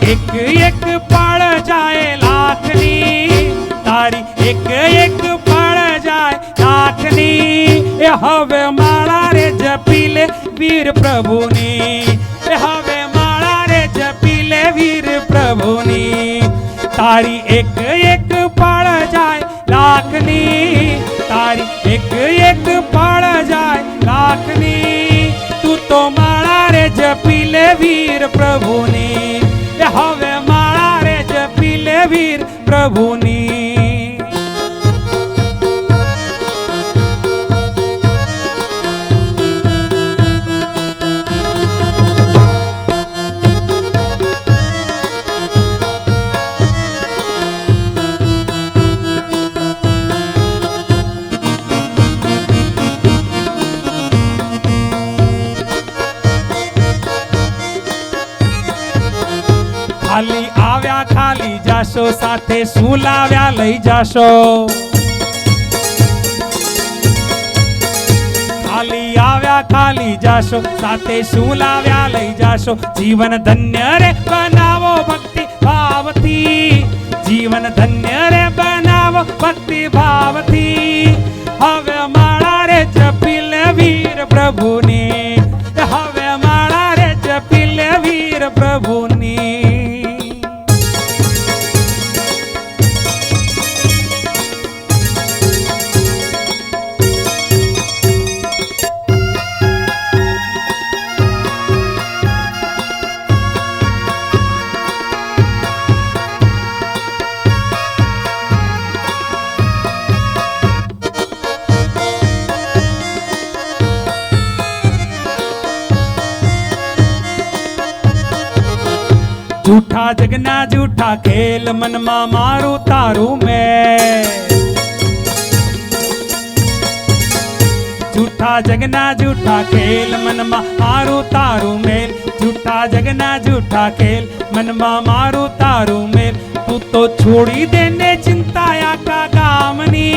एक एक पड़ जाए लाखनी, तारी एक एक पड़ जाए लाखनी। ए हवे माळा रे जपीले वीर प्रभुनी, ए हवे माळा रे जपीले वीर प्रभुनी। तारी एक एक पड़ जाए लाखनी, तारी एक एक पड़ जाए लाखनी। तू तो माळा रे जपीले वीर प्रभुनी, हवे माळा रे जपीले वीर प्रभुनी। खाली आव्या खाली जाशो, साथे सुलाव्या लई जाशो। खाली आव्या खाली जाशो, साथे सुलाव्या लई जाशो। जीवन धन्य रे बनावो भक्ति भावथी, जीवन धन्य रे बनावो भक्ति भावथी। हवे माळा रे जपीले वीर प्रभुनी, हवे माळा रे जपीले वीर प्रभुनी। झूठा जगना झूठा खेल, मन मा मारू तारू मैं। झूठा जगना झूठा खेल, मन मा मारू तारू मेल। झूठा जगना झूठा खेल, मन मा मारू तारू मेल। तू तो छोड़ी देने चिंताया का गामनी,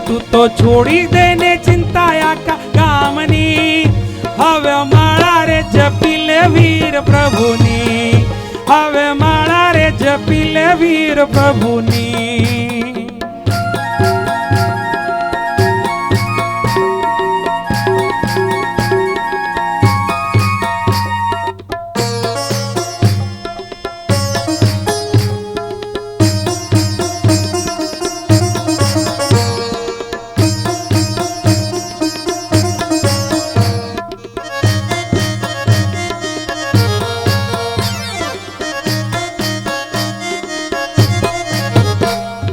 तू तो छोड़ी देने चिंताया का गामनी। हवे माळा रे जपीले वीर प्रभुनी, हवे माळा रे जपीले वीर प्रभुनी।